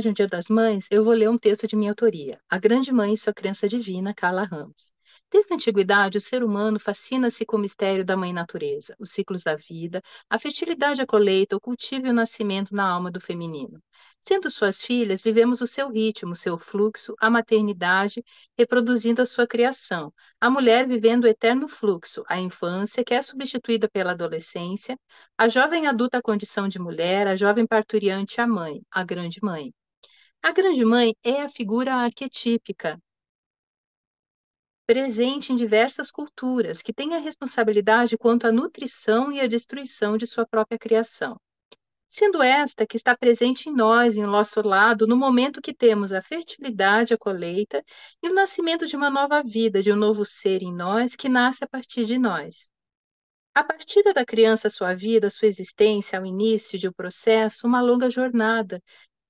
homenagem ao Dia das Mães, eu vou ler um texto de minha autoria, A Grande Mãe e Sua Criança Divina, Carla Ramos. Desde a antiguidade, o ser humano fascina-se com o mistério da mãe natureza, os ciclos da vida, a fertilidade, a colheita, o cultivo e o nascimento na alma do feminino. Sendo suas filhas, vivemos o seu ritmo, o seu fluxo, a maternidade reproduzindo a sua criação, a mulher vivendo o eterno fluxo, a infância, que é substituída pela adolescência, a jovem adulta, a condição de mulher, a jovem parturiante, a mãe, a grande mãe. A grande mãe é a figura arquetípica, presente em diversas culturas, que tem a responsabilidade quanto à nutrição e à destruição de sua própria criação. Sendo esta que está presente em nós, em nosso lado, no momento que temos a fertilidade, a colheita e o nascimento de uma nova vida, de um novo ser em nós que nasce a partir de nós. A partida da criança à sua vida, à sua existência, ao início de um processo, uma longa jornada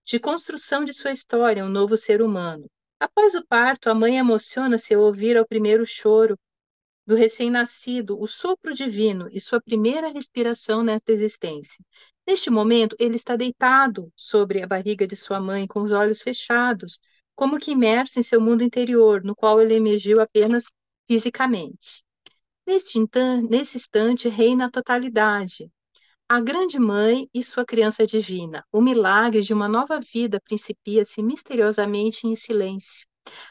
de construção de sua história, um novo ser humano. Após o parto, a mãe emociona-se ao ouvir o primeiro choro do recém-nascido, o sopro divino e sua primeira respiração nesta existência. Neste momento, ele está deitado sobre a barriga de sua mãe, com os olhos fechados, como que imerso em seu mundo interior, no qual ele emergiu apenas fisicamente. Nesse instante, reina a totalidade. A grande mãe e sua criança divina. O milagre de uma nova vida principia-se misteriosamente em silêncio.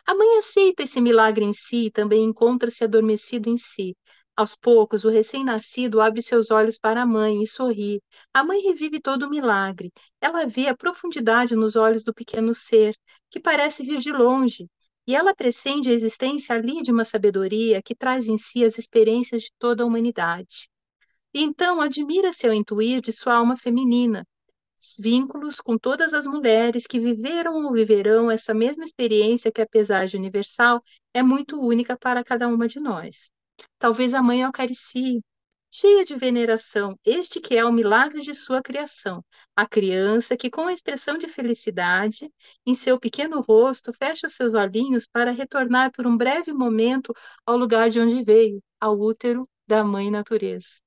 A mãe aceita esse milagre em si e também encontra-se adormecido em si. Aos poucos, o recém-nascido abre seus olhos para a mãe e sorri. A mãe revive todo o milagre. Ela vê a profundidade nos olhos do pequeno ser, que parece vir de longe. E ela pressente a existência ali de uma sabedoria que traz em si as experiências de toda a humanidade. E então admira-se ao intuir de sua alma feminina, vínculos com todas as mulheres que viveram ou viverão essa mesma experiência que, apesar de universal, é muito única para cada uma de nós. Talvez a mãe acaricie, cheia de veneração, este que é o milagre de sua criação, a criança que, com a expressão de felicidade em seu pequeno rosto, fecha os seus olhinhos para retornar por um breve momento ao lugar de onde veio, ao útero da mãe natureza.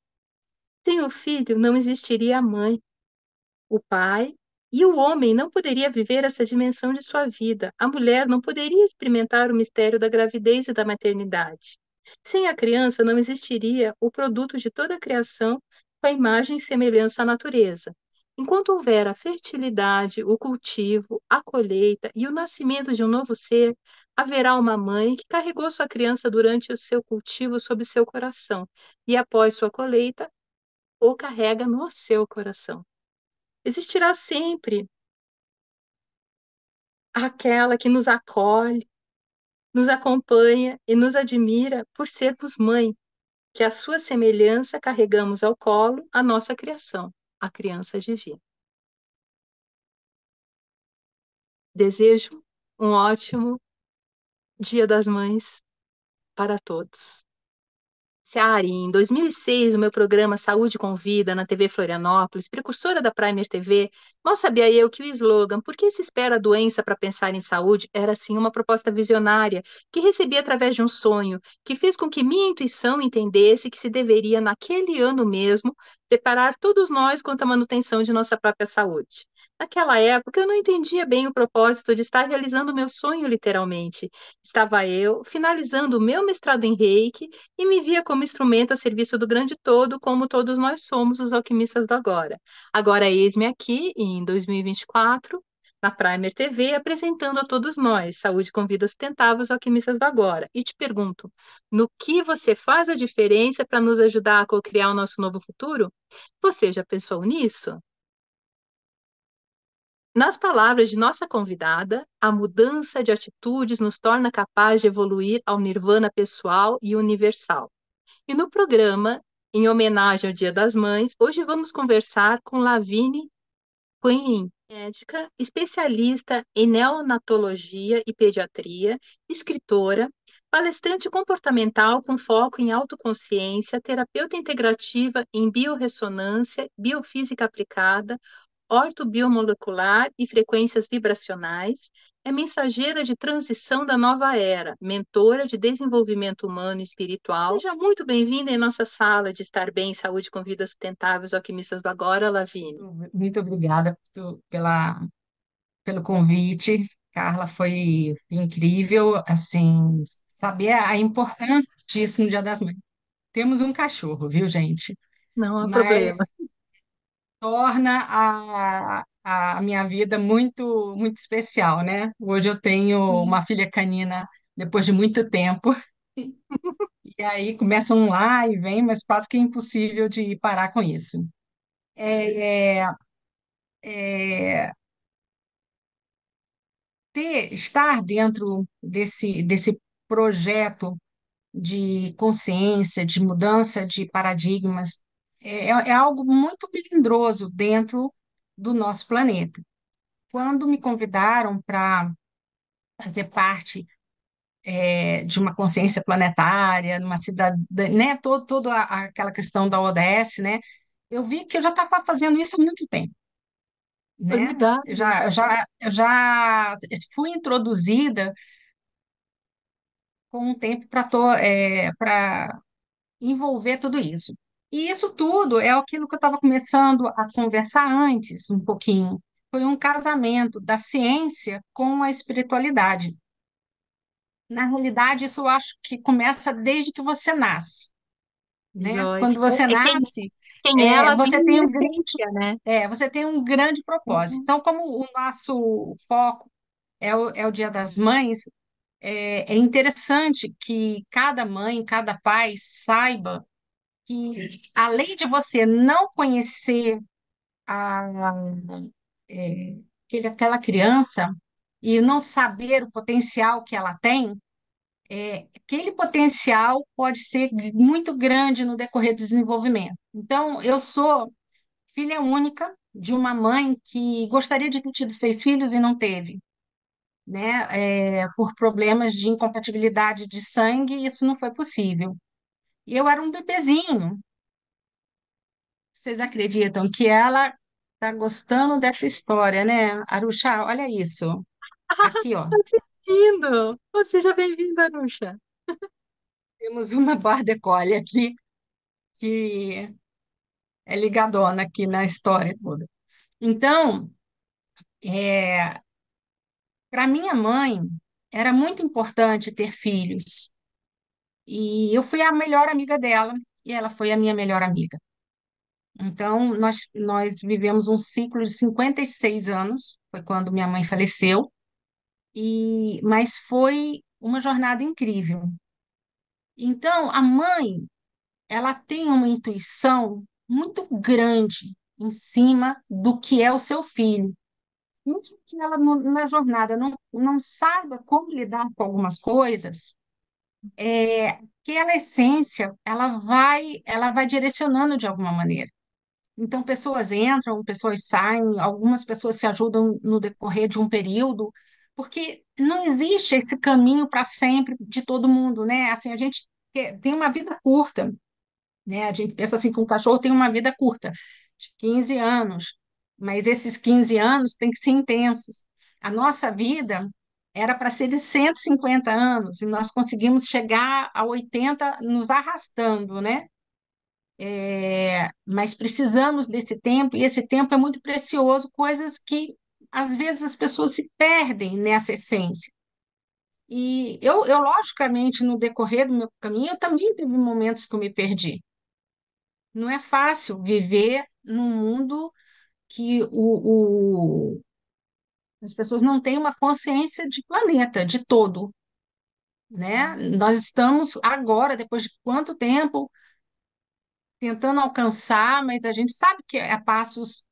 Sem o filho, não existiria a mãe, o pai, e o homem não poderia viver essa dimensão de sua vida. A mulher não poderia experimentar o mistério da gravidez e da maternidade. Sem a criança, não existiria o produto de toda a criação com a imagem e semelhança à natureza. Enquanto houver a fertilidade, o cultivo, a colheita e o nascimento de um novo ser, haverá uma mãe que carregou sua criança durante o seu cultivo sob seu coração, e após sua colheita, o carrega no seu coração. Existirá sempre aquela que nos acolhe, nos acompanha e nos admira por sermos mãe, que a sua semelhança carregamos ao colo a nossa criação, a criança divina. Desejo um ótimo Dia das Mães para todos. Seara, em 2006, o meu programa Saúde com Vida na TV Florianópolis, precursora da Primer TV, mal sabia eu que o slogan "Por que se espera a doença para pensar em saúde?" era sim uma proposta visionária que recebi através de um sonho, que fez com que minha intuição entendesse que se deveria, naquele ano mesmo, preparar todos nós quanto à manutenção de nossa própria saúde. Naquela época, eu não entendia bem o propósito de estar realizando o meu sonho, literalmente. Estava eu finalizando o meu mestrado em Reiki e me via como instrumento a serviço do grande todo, como todos nós somos os alquimistas do agora. Agora, eis-me aqui, em 2024, na Primer TV, apresentando a todos nós, Saúde com Vida Sustentável, os alquimistas do agora. E te pergunto, no que você faz a diferença para nos ajudar a co-criar o nosso novo futuro? Você já pensou nisso? Nas palavras de nossa convidada, a mudança de atitudes nos torna capaz de evoluir ao nirvana pessoal e universal. E no programa, em homenagem ao Dia das Mães, hoje vamos conversar com Lavínia Quinn, médica, especialista em neonatologia e pediatria, escritora, palestrante comportamental com foco em autoconsciência, terapeuta integrativa em biorressonância, biofísica aplicada, ortobiomolecular e frequências vibracionais, é mensageira de transição da nova era, mentora de desenvolvimento humano e espiritual. Seja muito bem-vinda em nossa sala de estar bem, saúde com vidas sustentáveis, alquimistas do agora, Lavínia. Muito obrigada pela pelo convite. Carla, foi incrível, assim, saber a importância disso no Dia das Mães. Temos um cachorro, viu, gente? Não há problema. Mas torna a minha vida muito, muito especial, né? Hoje eu tenho Sim. uma filha canina depois de muito tempo, e aí começa um lá e vem, mas quase que é impossível de parar com isso. É, é, estar dentro desse projeto de consciência, de mudança de paradigmas, é algo muito melindroso dentro do nosso planeta. Quando me convidaram para fazer parte de uma consciência planetária, numa cidade, né, toda aquela questão da ODS, né, eu vi que eu já estava fazendo isso há muito tempo, Foi né? verdade. Eu já fui introduzida com um tempo para envolver tudo isso. E isso tudo é aquilo que eu estava começando a conversar antes, um pouquinho. Foi um casamento da ciência com a espiritualidade. Na realidade, isso eu acho que começa desde que você nasce, né? Joia. Quando você É nasce, quem é, ela vem você tem em um grande, essência, né? você tem um grande propósito. Uhum. Então, como o nosso foco é o Dia das Mães, é interessante que cada mãe, cada pai saiba que, além de você não conhecer a, aquela criança e não saber o potencial que ela tem, aquele potencial pode ser muito grande no decorrer do desenvolvimento. Então, eu sou filha única de uma mãe que gostaria de ter tido 6 filhos e não teve, né? Por problemas de incompatibilidade de sangue, isso não foi possível. E eu era um bebezinho. Vocês acreditam que ela está gostando dessa história, né? Aruxa, olha isso. Aqui, ó. Tô assistindo. Você seja bem-vinda, Nuxa. Temos uma Border Collie aqui que é ligadona aqui na história toda. Então, para minha mãe, era muito importante ter filhos. E eu fui a melhor amiga dela e ela foi a minha melhor amiga. Então, nós vivemos um ciclo de 56 anos, foi quando minha mãe faleceu, mas foi uma jornada incrível. Então, a mãe, ela tem uma intuição muito grande em cima do que é o seu filho. Mesmo que ela na jornada não saiba como lidar com algumas coisas, aquela essência, ela vai direcionando de alguma maneira. Então, pessoas entram, pessoas saem, algumas pessoas se ajudam no decorrer de um período, porque não existe esse caminho para sempre de todo mundo, né? Assim, a gente tem uma vida curta, né? A gente pensa assim que um cachorro tem uma vida curta, de 15 anos, mas esses 15 anos têm que ser intensos. A nossa vida era para ser de 150 anos, e nós conseguimos chegar a 80 nos arrastando, né? Mas precisamos desse tempo, e esse tempo é muito precioso, coisas que às vezes as pessoas se perdem nessa essência. E eu logicamente, no decorrer do meu caminho, eu também tive momentos que eu me perdi. Não é fácil viver num mundo que as pessoas não têm uma consciência de planeta, de todo, né? Nós estamos agora, depois de quanto tempo, tentando alcançar, mas a gente sabe que é passos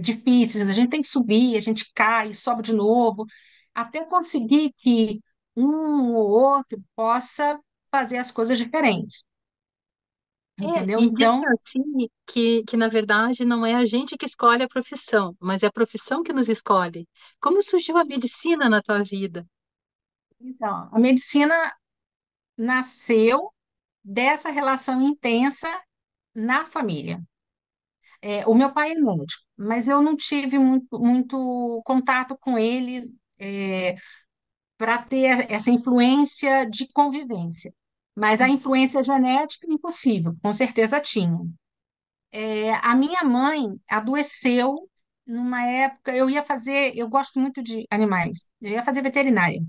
difíceis, a gente tem que subir, a gente cai, sobe de novo, até conseguir que um ou outro possa fazer as coisas diferentes, entendeu? E diz Então, assim que, na verdade, não é a gente que escolhe a profissão, mas é a profissão que nos escolhe. Como surgiu a medicina na tua vida? a medicina nasceu dessa relação intensa na família. O meu pai é médico, mas eu não tive muito, muito contato com ele para ter essa influência de convivência. Mas a influência genética, impossível, com certeza tinha. A minha mãe adoeceu numa época, eu ia fazer, eu gosto muito de animais, eu ia fazer veterinária.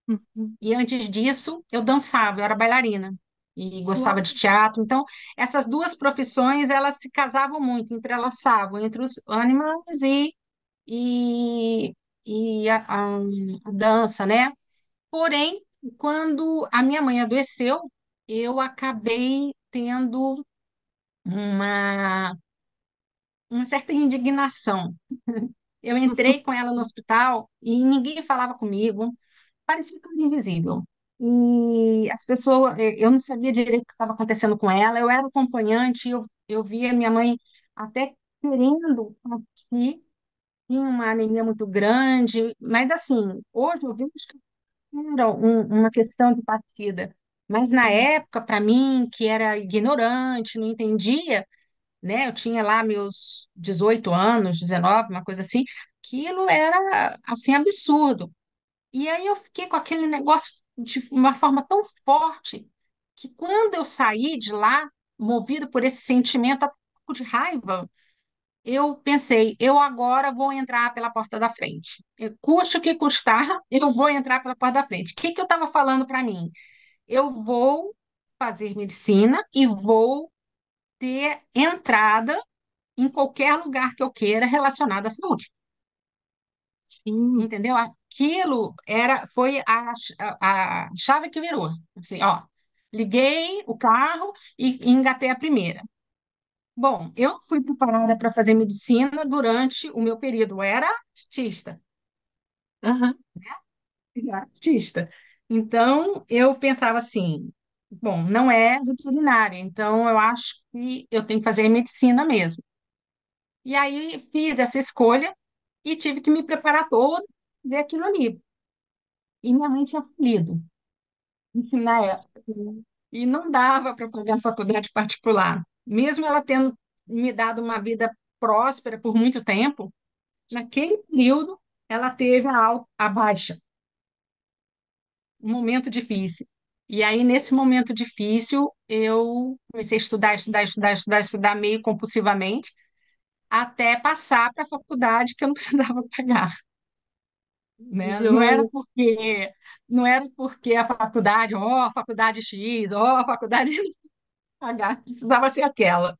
Uhum. E antes disso, eu dançava, eu era bailarina e gostava Uau. de teatro. Então, essas duas profissões, elas se casavam muito, entrelaçavam entre os animais e, e a dança, né? Porém, quando a minha mãe adoeceu, eu acabei tendo uma, uma certa indignação. Eu entrei com ela no hospital e ninguém falava comigo, parecia que eu era invisível. E as pessoas, eu não sabia direito o que estava acontecendo com ela, eu era acompanhante, eu via minha mãe até querendo partir, tinha uma anemia muito grande, mas assim, hoje eu vejo que era uma questão de partida. Mas na Uhum. época, para mim, que era ignorante, não entendia, né? Eu tinha lá meus 18 anos, 19, uma coisa assim, aquilo era assim absurdo. E aí eu fiquei com aquele negócio de uma forma tão forte que quando eu saí de lá, movida por esse sentimento até um pouco de raiva, eu pensei, eu agora vou entrar pela porta da frente. Custe o que custar, eu vou entrar pela porta da frente. O que que eu estava falando para mim? Eu vou fazer medicina e vou ter entrada em qualquer lugar que eu queira relacionado à saúde. Sim. Entendeu? Aquilo foi a chave que virou. Assim, ó, liguei o carro e engatei a primeira. Bom, eu não fui preparada para fazer medicina durante o meu período, eu era artista, Aham. era artista. Então, eu pensava assim, bom, não é veterinária, então eu acho que eu tenho que fazer medicina mesmo. E aí fiz essa escolha e tive que me preparar toda para fazer aquilo ali. E minha mãe tinha falido, enfim, na época. E não dava para pagar a faculdade particular. Mesmo ela tendo me dado uma vida próspera por muito tempo, naquele período ela teve a baixa, um momento difícil. E aí, nesse momento difícil, eu comecei a estudar, estudar, estudar, estudar, estudar meio compulsivamente, até passar para a faculdade que eu não precisava pagar, né? Joia. Não era porque a faculdade, ó, a faculdade X, ó, a faculdade H, precisava ser aquela.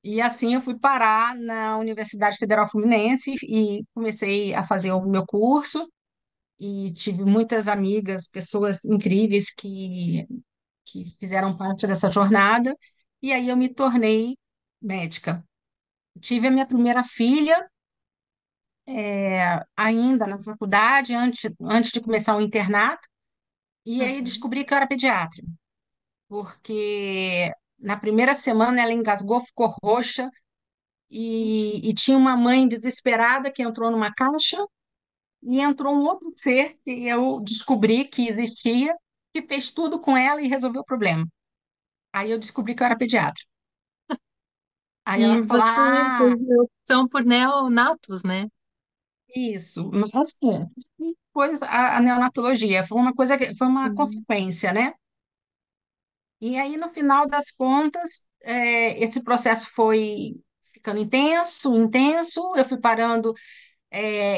E assim eu fui parar na Universidade Federal Fluminense e comecei a fazer o meu curso e tive muitas amigas, pessoas incríveis que fizeram parte dessa jornada. E aí eu me tornei médica. Tive a minha primeira filha ainda na faculdade, antes de começar o internato, e aí Uhum. descobri que eu era pediatra, porque na primeira semana ela engasgou, ficou roxa, e tinha uma mãe desesperada que entrou numa caixa e entrou um outro ser que eu descobri que existia, que fez tudo com ela e resolveu o problema. Aí eu descobri que eu era pediatra. Aí E ela falou: você Ah, teve opção por neonatos, né? isso. Mas assim, depois a neonatologia foi uma coisa foi uma Uhum. consequência, né? E aí, no final das contas, esse processo foi ficando intenso, intenso. Eu fui parando.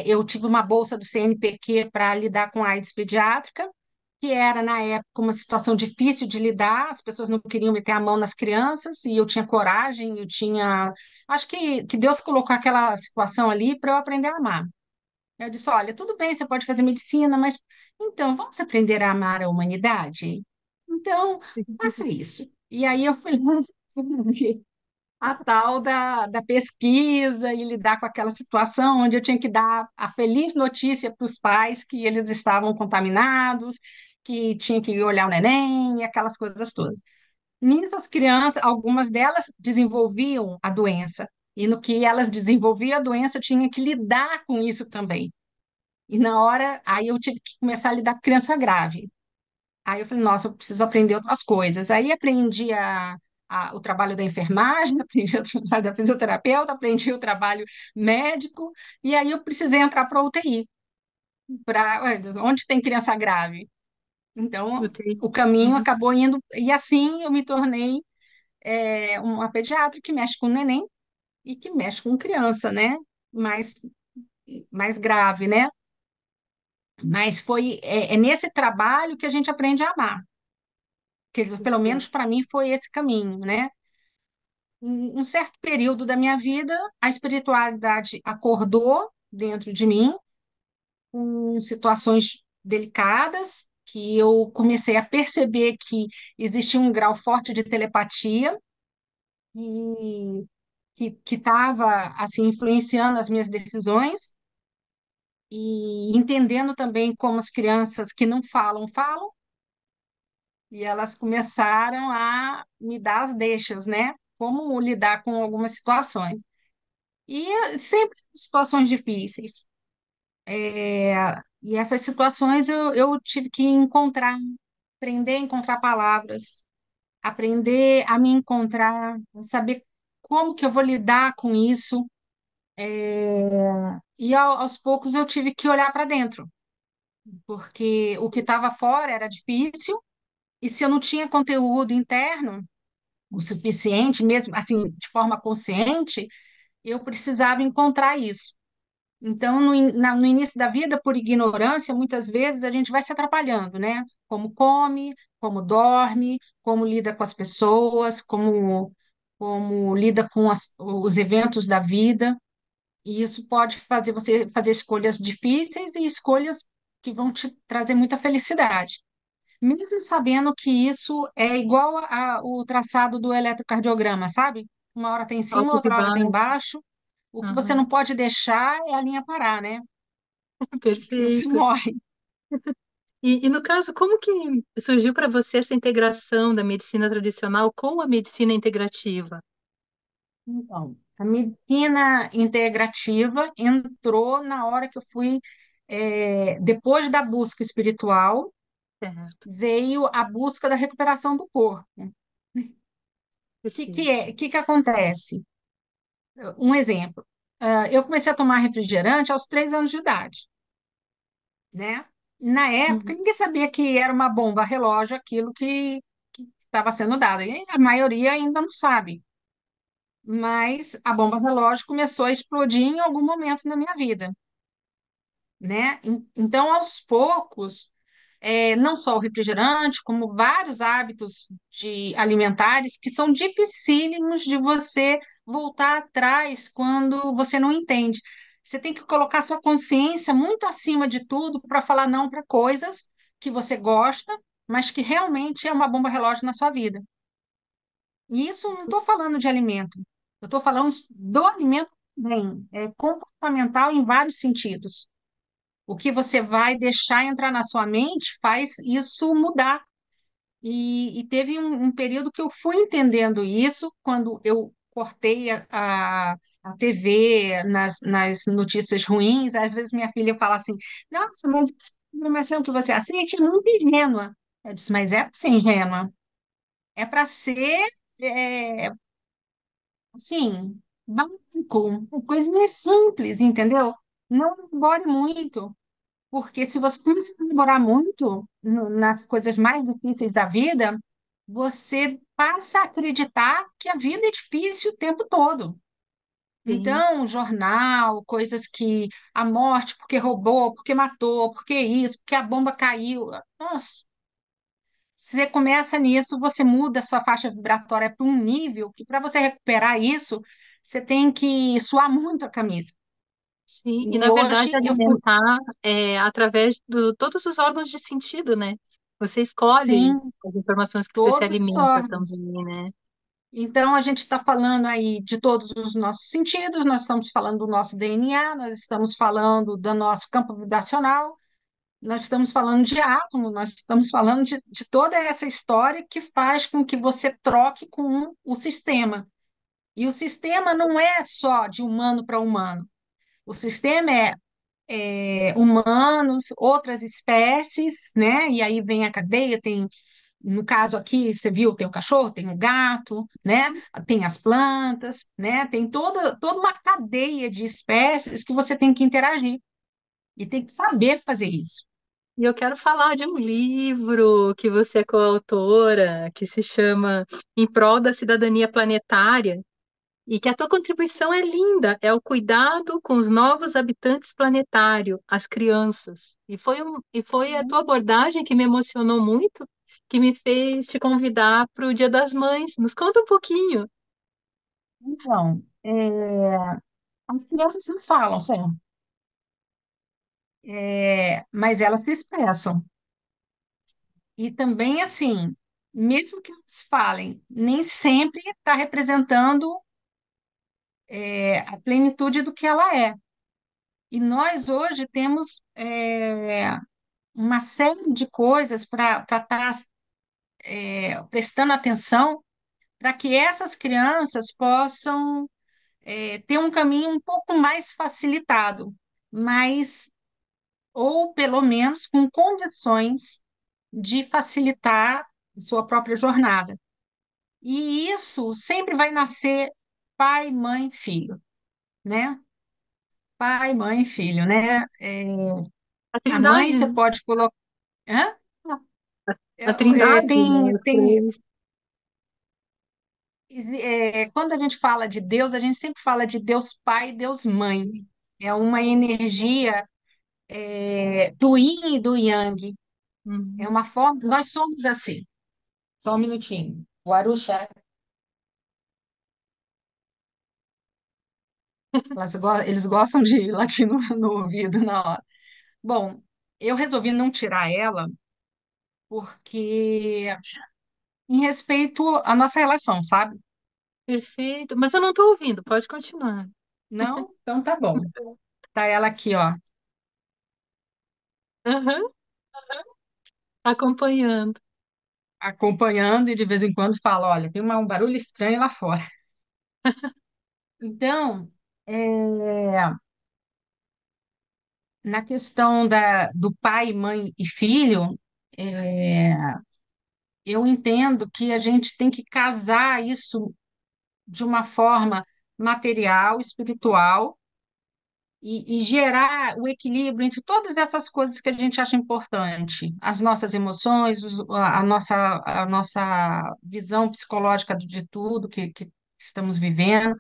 Eu tive uma bolsa do CNPq para lidar com a AIDS pediátrica, que era, na época, uma situação difícil de lidar, as pessoas não queriam meter a mão nas crianças, e eu tinha coragem, eu tinha. Acho que Deus colocou aquela situação ali para eu aprender a amar. Eu disse: olha, tudo bem, você pode fazer medicina, mas então vamos aprender a amar a humanidade? Então, faça isso. E aí eu fui lá fazer a tal da pesquisa e lidar com aquela situação onde eu tinha que dar a feliz notícia para os pais que eles estavam contaminados, que tinha que olhar o neném e aquelas coisas todas. Nisso, as crianças, algumas delas desenvolviam a doença, e no que elas desenvolviam a doença, eu tinha que lidar com isso também. E na hora, aí eu tive que começar a lidar com criança grave. Aí eu falei, nossa, eu preciso aprender outras coisas. Aí aprendi o trabalho da enfermagem, aprendi o trabalho da fisioterapeuta, aprendi o trabalho médico, e aí eu precisei entrar para a UTI, para onde tem criança grave. Eu Então, tenho. o caminho Uhum. acabou indo, e assim eu me tornei uma pediatra que mexe com neném e que mexe com criança, né? mais, mais grave, né? Mas é nesse trabalho que a gente aprende a amar. Pelo menos Perfeito. para mim foi esse caminho, né? Um certo período da minha vida, a espiritualidade acordou dentro de mim, com situações delicadas, que eu comecei a perceber que existia um grau forte de telepatia e que estava assim influenciando as minhas decisões e entendendo também como as crianças que não falam falam, e elas começaram a me dar as deixas, né? Como lidar com algumas situações. E sempre situações difíceis. E essas situações eu tive que encontrar, aprender a encontrar palavras, aprender a me encontrar, saber como que eu vou lidar com isso. E aos poucos eu tive que olhar para dentro, porque o que estava fora era difícil, e se eu não tinha conteúdo interno o suficiente, mesmo assim, de forma consciente, eu precisava encontrar isso. Então, no início da vida, por ignorância, muitas vezes a gente vai se atrapalhando, né? Como come, como dorme, como lida com as pessoas, como lida com os eventos da vida. E isso pode fazer você fazer escolhas difíceis e escolhas que vão te trazer muita felicidade. Mesmo sabendo que isso é igual o traçado do eletrocardiograma, sabe? Uma hora tem em cima, Altos e outra hora tem baixos. embaixo. O que você não Aham. pode deixar é a linha parar, né? Senão se Perfeito. morre. E no caso, como que surgiu para você essa integração da medicina tradicional com a medicina integrativa? Então, a medicina integrativa entrou na hora que eu fui, depois da busca espiritual, Certo, veio a busca da recuperação do corpo. O perfeito. que acontece? Um exemplo. Eu comecei a tomar refrigerante aos 3 anos de idade, né? Na época, Uhum. ninguém sabia que era uma bomba relógio aquilo que estava sendo dado. E a maioria ainda não sabe. Mas a bomba relógio começou a explodir em algum momento na minha vida, né? Então, aos poucos, não só o refrigerante, como vários hábitos de alimentares que são dificílimos de você voltar atrás quando você não entende. Você tem que colocar sua consciência muito acima de tudo para falar não para coisas que você gosta, mas que realmente é uma bomba relógio na sua vida. E isso não estou falando de alimento, eu estou falando do alimento também, é comportamental em vários sentidos. O que você vai deixar entrar na sua mente faz isso mudar. E teve um período que eu fui entendendo isso quando eu cortei a TV nas notícias ruins. Às vezes minha filha fala assim: Nossa, mas essa informação que você assiste é muito ingênua. Eu disse: Mas é para ser ingênua. É para ser, é, assim, básico. Coisa simples, entendeu? Não demore muito. Porque se você começar a demorar muito nas coisas mais difíceis da vida, você passa a acreditar que a vida é difícil o tempo todo. Sim, Então, jornal, coisas que a morte porque roubou, porque matou, porque isso, porque a bomba caiu. Nossa, você começa nisso, você muda a sua faixa vibratória para um nível que para você recuperar isso, você tem que suar muito a camisa. sim. E E na verdade, hoje eu fui, alimentar através de todos os órgãos de sentido, né? Você escolhe sim, as informações que você se todos os alimenta órgãos. também, né? Então, a gente está falando aí de todos os nossos sentidos, nós estamos falando do nosso DNA, nós estamos falando do nosso campo vibracional, nós estamos falando de átomo, nós estamos falando de toda essa história que faz com que você troque com o sistema. E o sistema não é só de humano para humano, o sistema é humanos, outras espécies, né? E aí vem a cadeia, tem no caso aqui, você viu, tem o cachorro, tem o gato, né? Tem as plantas, né? Tem toda uma cadeia de espécies que você tem que interagir e tem que saber fazer isso. E eu quero falar de um livro que você é coautora, que se chama Em Prol da Cidadania Planetária. E que a tua contribuição é linda, é o cuidado com os novos habitantes planetários, as crianças. E foi a tua abordagem que me emocionou muito, que me fez te convidar para o Dia das Mães. Nos conta um pouquinho. Então, as crianças não falam, certo? Mas elas se expressam. E também, assim, mesmo que elas falem, nem sempre está representando, a plenitude do que ela é. E nós hoje temos, uma série de coisas para estar prestando atenção para que essas crianças possam ter um caminho um pouco mais facilitado, mas ou pelo menos com condições de facilitar a sua própria jornada. E isso sempre vai nascer pai, mãe, filho, né? Pai, mãe, filho, né? A A mãe Trindade, você né? pode colocar. Hã? A Trindade, né? Tem, Os tem, três. quando a gente fala de Deus, a gente sempre fala de Deus Pai e Deus Mãe. É uma energia, do yin e do yang. É Uhum. uma forma. Nós somos assim. Só um minutinho. O Arusha, eles gostam de latir no ouvido na hora. Bom, eu resolvi não tirar ela porque em respeito à nossa relação, sabe? Perfeito. Mas eu não estou ouvindo, pode continuar. Não? Então tá bom. Tá ela aqui, ó, Aham. Acompanhando. acompanhando e de vez em quando fala, olha, tem um barulho estranho lá fora. Então, na questão do pai, mãe e filho, é, eu entendo que a gente tem que casar isso de uma forma material, espiritual, e gerar o equilíbrio entre todas essas coisas que a gente acha importante, as nossas emoções, a nossa visão psicológica de tudo que estamos vivendo,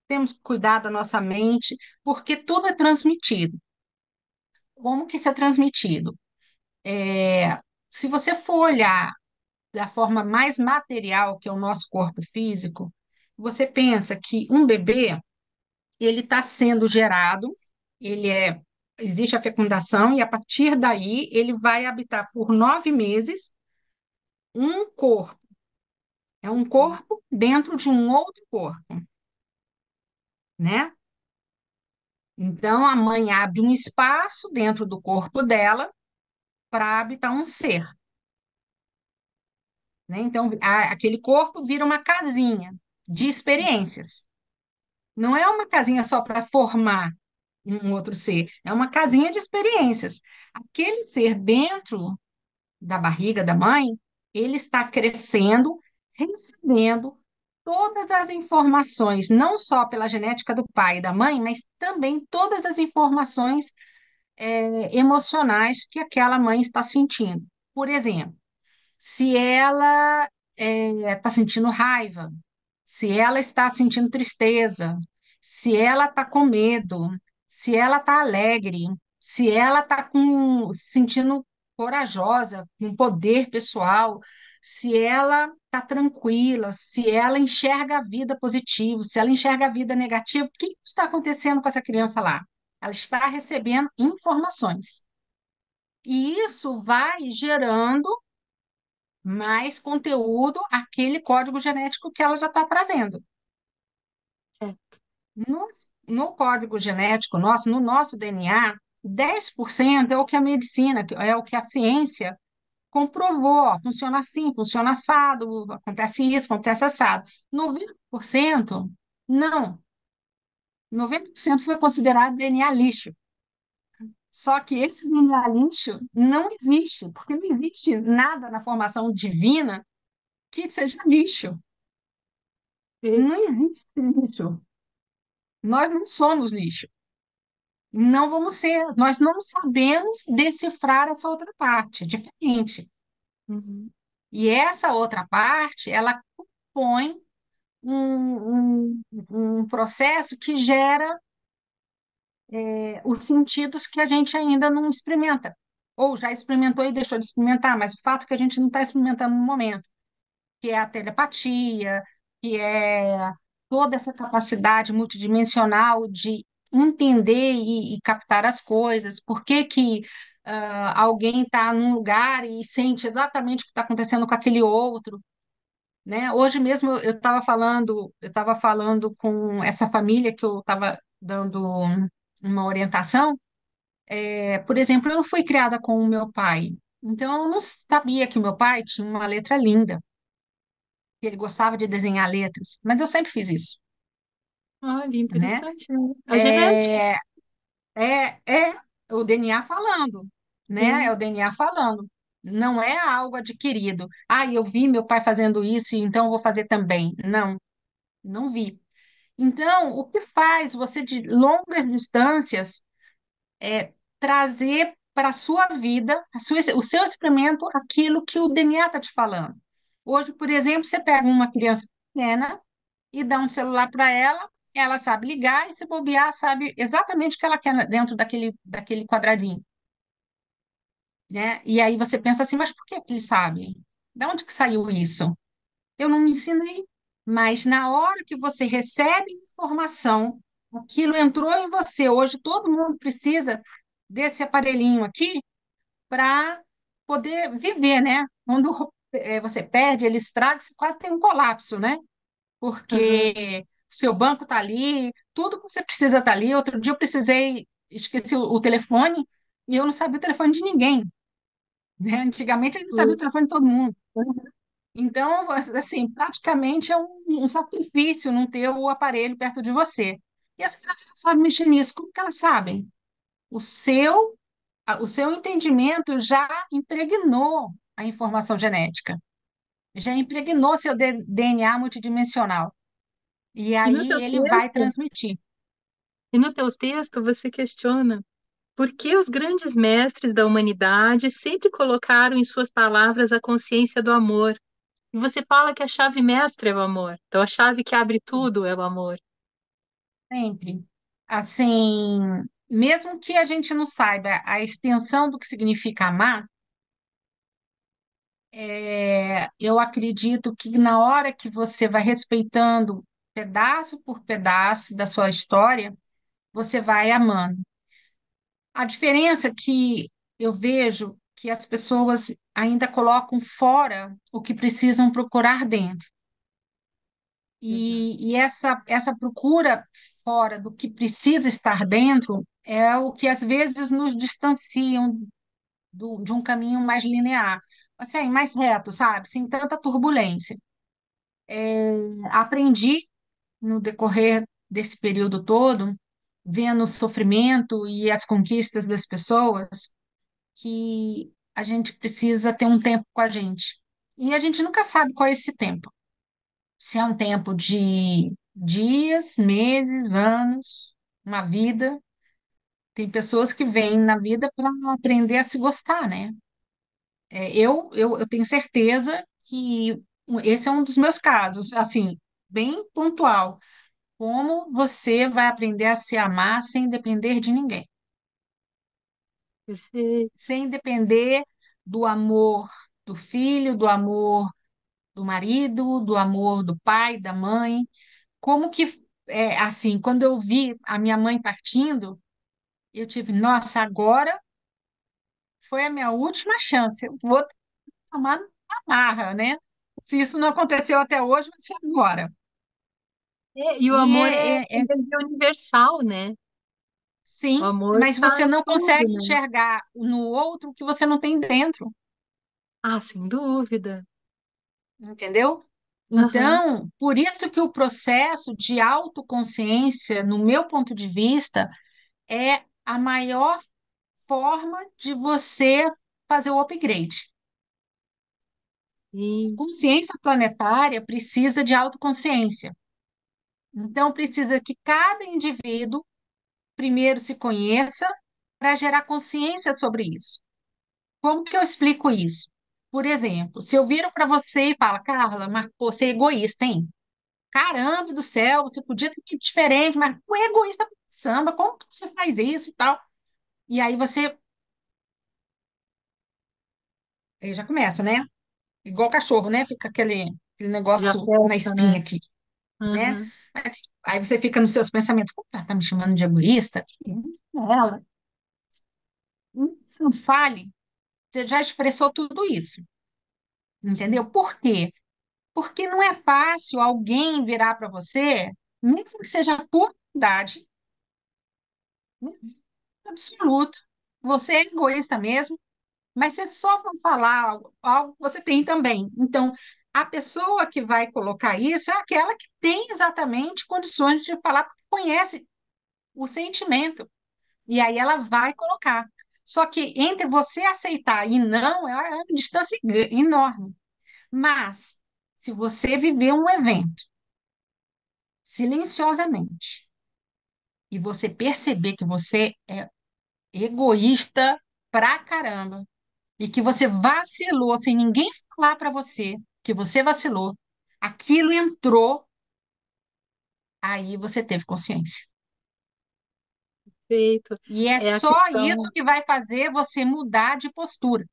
temos que cuidar da nossa mente, porque tudo é transmitido. Como que isso é transmitido? Se você for olhar da forma mais material, que é o nosso corpo físico, você pensa que um bebê, ele está sendo gerado, existe a fecundação, e a partir daí ele vai habitar por 9 meses um corpo. É um corpo dentro de um outro corpo, né? Então a mãe abre um espaço dentro do corpo dela para habitar um ser, né? Então aquele corpo vira uma casinha de experiências. Não é uma casinha só para formar um outro ser, é uma casinha de experiências. Aquele ser dentro da barriga da mãe, ele está crescendo, recebendo todas as informações, não só pela genética do pai e da mãe, mas também todas as informações, emocionais que aquela mãe está sentindo. Por exemplo, se ela está sentindo raiva, se ela está sentindo tristeza, se ela está com medo, se ela está alegre, se ela está se sentindo corajosa, com poder pessoal, se ela está tranquila, se ela enxerga a vida positivo, se ela enxerga a vida negativa, o que está acontecendo com essa criança lá? Ela está recebendo informações. E isso vai gerando mais conteúdo, aquele código genético que ela já está trazendo. É. No código genético nosso, no nosso DNA, 10% é o que a medicina, é o que a ciência comprovou, ó, funciona assim, funciona assado, acontece isso, acontece assado. 90% não. 90% foi considerado DNA lixo. Só que esse DNA lixo não existe, porque não existe nada na formação divina que seja lixo. Não existe lixo. Nós não somos lixo. Não vamos ser. Nós não sabemos decifrar essa outra parte, é diferente. Uhum. E essa outra parte, ela compõe um processo que gera os sentidos que a gente ainda não experimenta, ou já experimentou e deixou de experimentar, mas o fato é que a gente não está experimentando no momento, que é a telepatia, que é toda essa capacidade multidimensional de entender e captar as coisas, por que que alguém está num lugar e sente exatamente o que está acontecendo com aquele outro, né? Hoje mesmo eu estava falando com essa família que eu estava dando uma orientação. Por exemplo, eu não fui criada com o meu pai, então eu não sabia que o meu pai tinha uma letra linda, que ele gostava de desenhar letras, mas eu sempre fiz isso, Olha, né? interessante, né? A genética, É, é o DNA falando, né? É sim. o DNA falando. Não é algo adquirido. Ah, eu vi meu pai fazendo isso, então eu vou fazer também. Não, não vi. Então, o que faz você de longas distâncias trazer para a sua vida, o seu experimento, aquilo que o DNA está te falando? Hoje, por exemplo, você pega uma criança pequena e dá um celular para ela sabe ligar e se bobear, sabe exatamente o que ela quer dentro daquele quadradinho, né? E aí você pensa assim, mas por que que ele sabe? De onde que saiu isso? Eu não me ensinei, mas na hora que você recebe informação, aquilo entrou em você. Hoje todo mundo precisa desse aparelhinho aqui para poder viver, né? Quando você perde, ele estraga, você quase tem um colapso, né? Aham. Porque seu banco está ali, tudo que você precisa está ali. Outro dia eu precisei, esqueci o telefone e eu não sabia o telefone de ninguém, né? Antigamente a gente sabia o telefone de todo mundo. Então, assim, praticamente é um sacrifício não ter o aparelho perto de você. E as crianças não sabem mexer nisso. Como que elas sabem? O seu, o seu entendimento já impregnou a informação genética, já impregnou seu DNA multidimensional. E E no teu aí ele vai texto, transmitir. e no teu texto você questiona por que os grandes mestres da humanidade sempre colocaram em suas palavras a consciência do amor. E você fala que a chave mestra é o amor. Então a chave que abre tudo é o amor. Sempre. Assim, mesmo que a gente não saiba a extensão do que significa amar, eu acredito que na hora que você vai respeitando pedaço por pedaço da sua história, você vai amando. A diferença que eu vejo que as pessoas ainda colocam fora o que precisam procurar dentro. Exato. E essa procura fora do que precisa estar dentro é o que às vezes nos distanciam de um caminho mais linear, assim, mais reto, sabe? Sem tanta turbulência. Aprendi no decorrer desse período todo, vendo o sofrimento e as conquistas das pessoas, que a gente precisa ter um tempo com a gente. E a gente nunca sabe qual é esse tempo. Se é um tempo de dias, meses, anos, uma vida. Tem pessoas que vêm na vida para aprender a se gostar, né? Eu tenho certeza que esse é um dos meus casos, assim, bem pontual. Como você vai aprender a se amar sem depender de ninguém, Perfeito. sem depender do amor do filho, do amor do marido, do amor do pai, da mãe. Como que, assim, quando eu vi a minha mãe partindo, eu tive, nossa, agora foi a minha última chance, eu vou tomar na marra, né? Se isso não aconteceu até hoje, vai ser agora. E o E amor é energia universal, né? O sim, amor mas está você em não tudo, consegue né? enxergar no outro o que você não tem dentro, Ah, sem dúvida. entendeu? Aham. Então, por isso que o processo de autoconsciência, no meu ponto de vista, é a maior forma de você fazer o upgrade. Sim, Consciência planetária precisa de autoconsciência. Então, precisa que cada indivíduo primeiro se conheça para gerar consciência sobre isso. Como que eu explico isso? Por exemplo, se eu viro para você e falo, Carla, mas pô, você é egoísta, hein? caramba do céu, você podia ter feito diferente, mas tu é egoísta pra samba, como que você faz isso e tal? E aí você, aí já começa, né? Igual cachorro, né? Fica aquele Já negócio na fecha, espinha né? aqui, né? Uhum. Mas aí você fica nos seus pensamentos, como ela tá me chamando de egoísta? Ela, não fale, você já expressou tudo isso, Sim, entendeu? Por quê? Porque não é fácil alguém virar para você, mesmo que seja por idade, absoluta, você é egoísta mesmo, mas você só vai falar algo que você tem também. Então, a pessoa que vai colocar isso é aquela que tem exatamente condições de falar, porque conhece o sentimento. E aí ela vai colocar. Só que entre você aceitar e não, é uma distância enorme. Mas, se você viver um evento silenciosamente e você perceber que você é egoísta pra caramba e que você vacilou sem ninguém falar para você que você vacilou, aquilo entrou, aí você teve consciência. perfeito. E é É a só isso questão. que vai fazer você mudar de postura.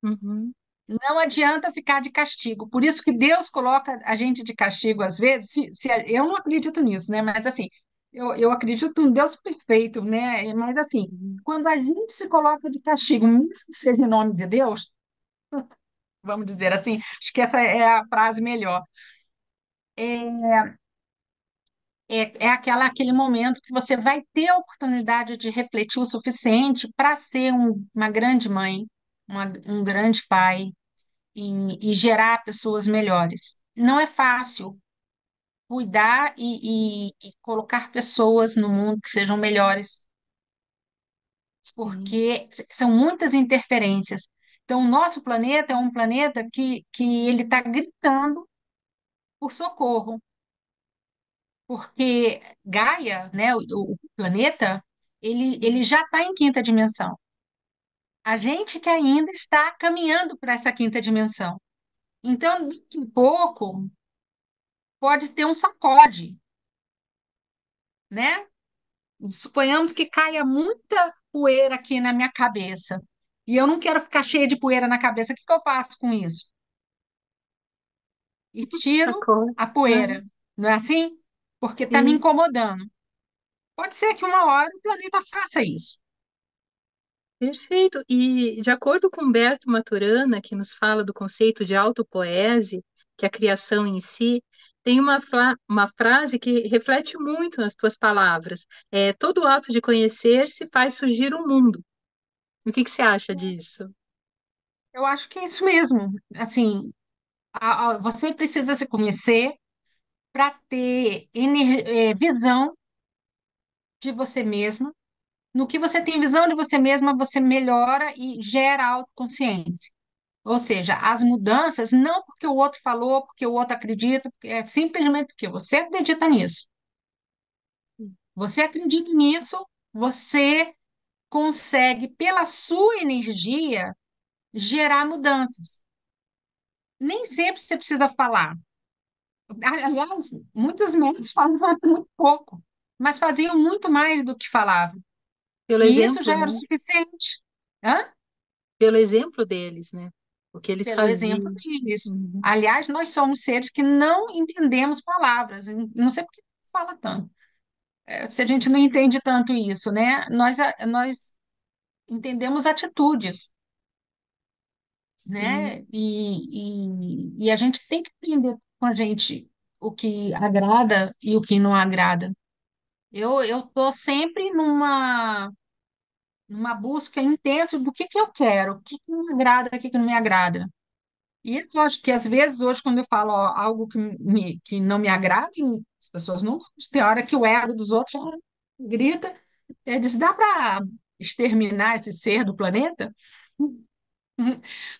Uhum. Não adianta ficar de castigo. Por isso que Deus coloca a gente de castigo às vezes. Eu não acredito nisso, né? Mas assim, eu acredito num Deus perfeito, né? Mas assim, Uhum. quando a gente se coloca de castigo, mesmo que seja em nome de Deus, vamos dizer assim, acho que essa é a frase melhor. É aquele momento que você vai ter a oportunidade de refletir o suficiente para ser uma grande mãe, um grande pai e gerar pessoas melhores. Não é fácil cuidar e colocar pessoas no mundo que sejam melhores, Sim, porque são muitas interferências. Então, o nosso planeta é um planeta que ele está gritando por socorro, porque Gaia, né, o planeta, ele já está em quinta dimensão. A gente que ainda está caminhando para essa quinta dimensão. Então, daqui a pouco, pode ter um sacode, né? Suponhamos que caia muita poeira aqui na minha cabeça. E eu não quero ficar cheia de poeira na cabeça. O que que eu faço com isso? E tiro sacou. a Uhum. poeira. Não é assim? Porque está me Sim, incomodando. Pode ser que uma hora o planeta faça isso. perfeito. E de acordo com Humberto Maturana, que nos fala do conceito de autopoese, que é a criação em si, tem uma frase que reflete muito nas tuas palavras. É, todo ato de conhecer-se faz surgir o mundo. O que que você acha disso? Eu acho que é isso mesmo. Assim, você precisa se conhecer para ter visão de você mesma. No que você tem visão de você mesma, você melhora e gera autoconsciência. Ou seja, as mudanças não porque o outro falou, porque o outro acredita, é simplesmente porque você acredita nisso. Você acredita nisso, você consegue, pela sua energia, gerar mudanças. Nem sempre você precisa falar. Aliás, muitos médicos falavam muito pouco, mas faziam muito mais do que falavam. Pelo E isso exemplo, já era o né? suficiente. Hã? Pelo exemplo deles, né? O que eles Pelo exemplo faziam. deles. Uhum. Aliás, nós somos seres que não entendemos palavras. Não sei por que fala tanto. Se a gente não entende tanto isso, né? Nós entendemos atitudes, Sim, né? E a gente tem que aprender com a gente o que agrada e o que não agrada. Eu estou sempre numa busca intensa do que eu quero, o que me agrada, o que não me agrada. E eu acho que às vezes hoje, quando eu falo ó, algo que não me agrada, as pessoas não gostam. Tem hora que o ego dos outros grita, diz, dá para exterminar esse ser do planeta?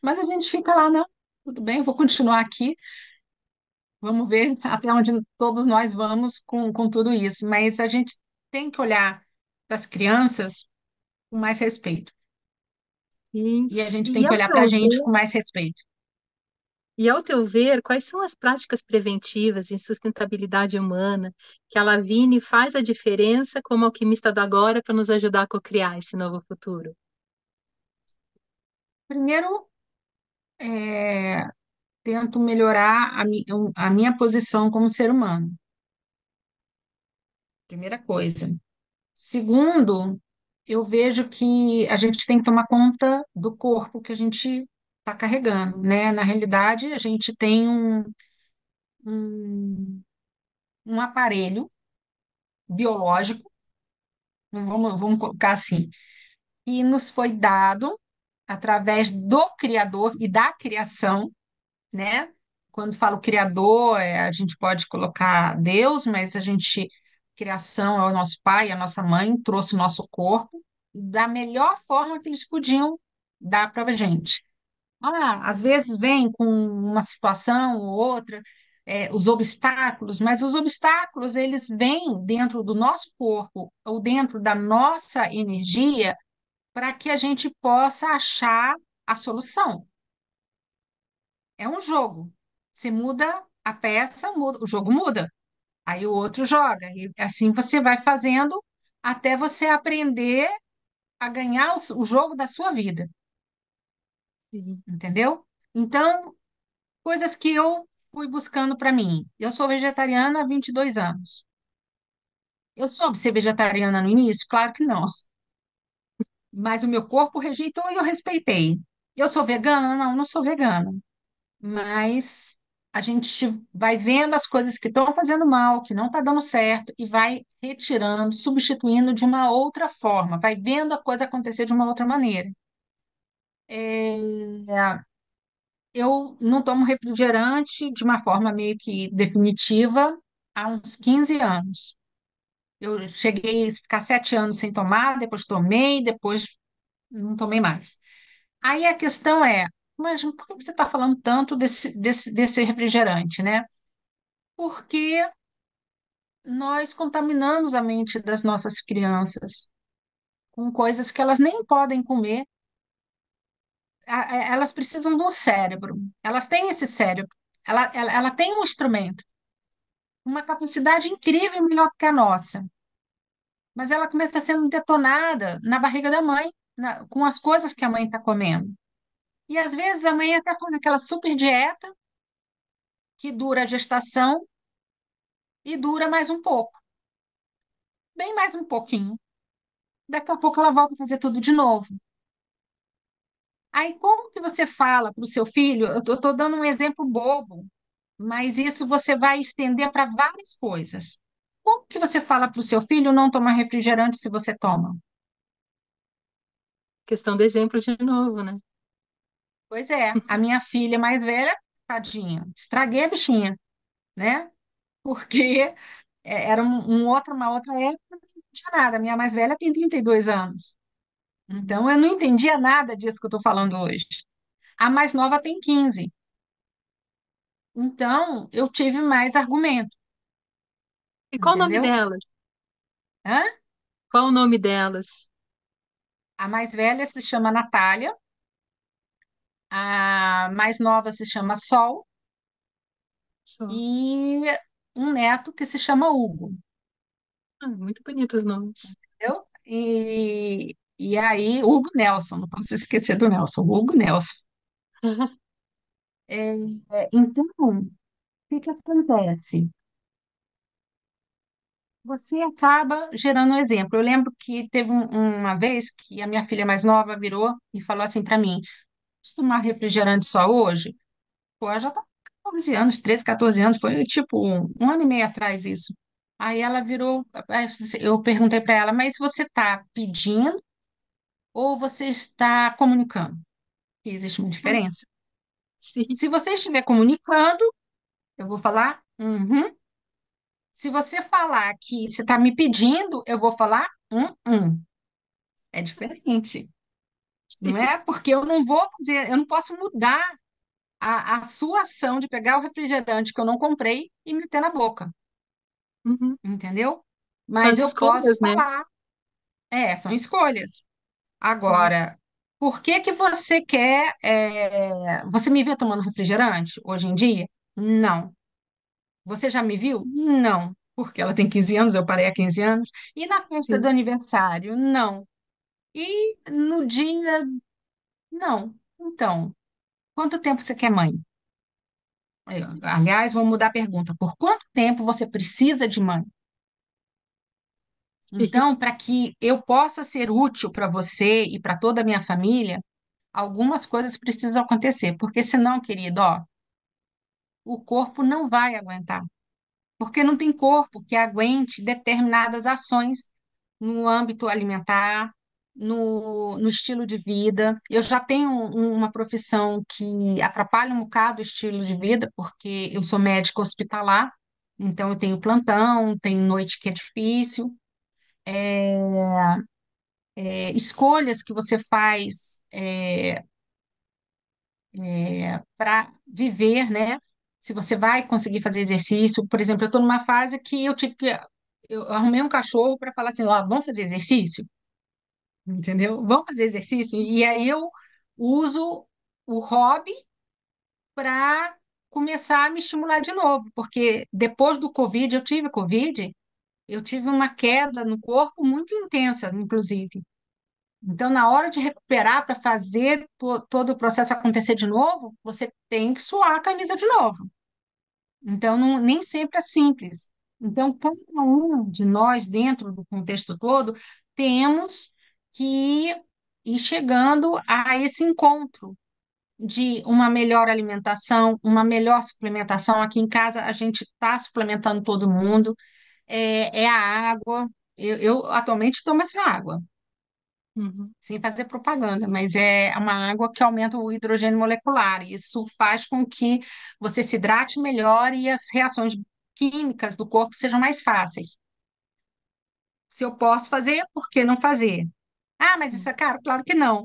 Mas a gente fica lá, não, tudo bem, eu vou continuar aqui, vamos ver até onde todos nós vamos com tudo isso. Mas a gente tem que olhar para as crianças com mais respeito. sim. E a gente tem E que ao olhar para a teu gente ver, com mais respeito. E ao teu ver, quais são as práticas preventivas em sustentabilidade humana que a Lavine faz a diferença como alquimista do agora para nos ajudar a co-criar esse novo futuro? Primeiro, tento melhorar a minha posição como ser humano, primeira coisa. Segundo, eu vejo que a gente tem que tomar conta do corpo que a gente está carregando, né? Na realidade, a gente tem um, um aparelho biológico, vamos colocar assim, que nos foi dado através do Criador e da criação, né? Quando falo Criador, a gente pode colocar Deus, mas a gente, criação é o nosso pai, a nossa mãe, trouxe o nosso corpo da melhor forma que eles podiam dar para a gente. Às vezes vem com uma situação ou outra, os obstáculos, mas os obstáculos eles vêm dentro do nosso corpo ou dentro da nossa energia para que a gente possa achar a solução. É um jogo. Se muda a peça, o jogo muda. Aí o outro joga. E assim você vai fazendo até você aprender a ganhar o jogo da sua vida, Sim. entendeu? Então, coisas que eu fui buscando para mim. Eu sou vegetariana há 22 anos. Eu soube ser vegetariana no início? Claro que não. Mas o meu corpo rejeitou e eu respeitei. Eu sou vegana? Não, não sou vegana. Mas a gente vai vendo as coisas que estão fazendo mal, que não está dando certo, e vai retirando, substituindo de uma outra forma, vai vendo a coisa acontecer de uma outra maneira. Eu não tomo refrigerante de uma forma meio que definitiva há uns 15 anos. Eu cheguei a ficar 7 anos sem tomar, depois tomei, depois não tomei mais. Aí a questão é, mas por que você está falando tanto desse refrigerante, né? Porque nós contaminamos a mente das nossas crianças com coisas que elas nem podem comer. Elas precisam do cérebro, elas têm esse cérebro, ela tem um instrumento, uma capacidade incrível, melhor que a nossa, mas ela começa sendo detonada na barriga da mãe, com as coisas que a mãe está comendo. E às vezes a mãe até faz aquela super dieta que dura a gestação e dura mais um pouco, bem mais um pouquinho. Daqui a pouco ela volta a fazer tudo de novo. Aí, como que você fala para o seu filho? Eu estou dando um exemplo bobo, mas isso você vai estender para várias coisas. Como que você fala para o seu filho não tomar refrigerante se você toma? Questão do exemplo de novo, né? Pois é, a minha filha mais velha, tadinha, estraguei a bichinha, né? Porque era uma outra época, não tinha nada. A minha mais velha tem 32 anos. Então, eu não entendia nada disso que eu estou falando hoje. A mais nova tem 15. Então, eu tive mais argumento, E qual o nome entendeu? delas? Hã? Qual o nome delas? A mais velha se chama Natália, a mais nova se chama Sol Só. e um neto que se chama Hugo, Ah, muito bonitos os nomes. entendeu? E aí, Hugo Nelson, não posso esquecer do Nelson, Hugo Nelson. É, então, o que que acontece? Você acaba gerando um exemplo. Eu lembro que teve uma vez que a minha filha mais nova virou e falou assim para mim: "Posso tomar refrigerante só hoje?" Pô, ela já tá com 14 anos, 13, 14 anos, foi tipo um ano e meio atrás isso. Aí ela virou, eu perguntei para ela, mas você está pedindo ou você está comunicando? Que existe uma diferença. Sim. Se você estiver comunicando, eu vou falar, uhum. Se você falar que você está me pedindo, eu vou falar, uhum. É diferente, não Sim. é? Porque eu não vou fazer, eu não posso mudar a sua ação de pegar o refrigerante que eu não comprei e meter na boca. Uhum. Entendeu? São Mas as eu posso escolhas, né? falar. São escolhas. Sim. Agora, Por que que você quer. Você me vê tomando refrigerante hoje em dia? Não. Você já me viu? Não. Porque ela tem 15 anos, eu parei há 15 anos. E na festa do Sim. aniversário? Não. E no dia? Não. Então, quanto tempo você quer mãe? Aliás, vamos mudar a pergunta. Por quanto tempo você precisa de mãe? Então, para que eu possa ser útil para você e para toda a minha família, algumas coisas precisam acontecer, porque senão, querido, ó, o corpo não vai aguentar, porque não tem corpo que aguente determinadas ações no âmbito alimentar, no estilo de vida. Eu já tenho uma profissão que atrapalha um bocado o estilo de vida, porque eu sou médica hospitalar, então eu tenho plantão, tem noite que é difícil. Escolhas que você faz para viver, né? Se você vai conseguir fazer exercício, por exemplo, eu estou numa fase que eu arrumei um cachorro para falar assim, ó, vamos fazer exercício, entendeu? Vamos fazer exercício. E aí eu uso o hobby para começar a me estimular de novo, porque depois do Covid, eu tive uma queda no corpo muito intensa, inclusive. Então, na hora de recuperar para fazer todo o processo acontecer de novo, você tem que suar a camisa de novo. Então, nem sempre é simples. Então, cada um de nós, dentro do contexto todo, temos que ir chegando a esse encontro de uma melhor alimentação, uma melhor suplementação. Aqui em casa, a gente está suplementando todo mundo. É a água. Eu atualmente tomo essa água Uhum. sem fazer propaganda, mas é uma água que aumenta o hidrogênio molecular. E isso faz com que você se hidrate melhor e as reações químicas do corpo sejam mais fáceis. Se eu posso fazer, por que não fazer? Ah, mas isso é caro? Claro que não,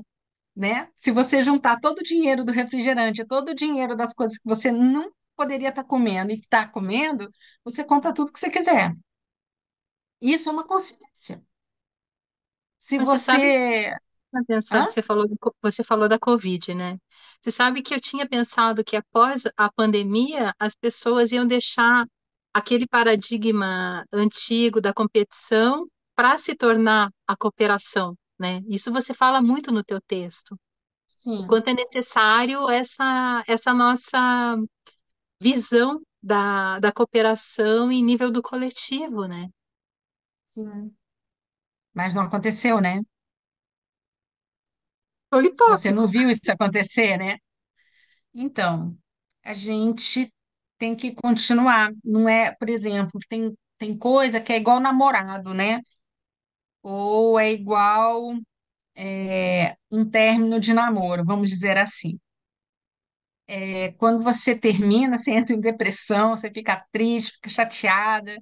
né? Se você juntar todo o dinheiro do refrigerante, todo o dinheiro das coisas que você não poderia estar comendo e está comendo, você compra tudo que você quiser. Isso é uma consciência. Se Mas você sabe que eu você. tinha pensado, Hã? você falou da Covid, né? Você sabe que eu tinha pensado que após a pandemia, as pessoas iam deixar aquele paradigma antigo da competição para se tornar a cooperação, né? Isso você fala muito no teu texto. O Sim, quanto é necessário essa nossa visão da cooperação em nível do coletivo, né? sim. Mas não aconteceu, né? Foi Você utópico. não viu isso acontecer, né? Então, a gente tem que continuar. Não é, por exemplo, tem coisa que é igual namorado, né? Ou é igual um término de namoro, vamos dizer assim. Quando você termina, você entra em depressão, você fica triste, fica chateada,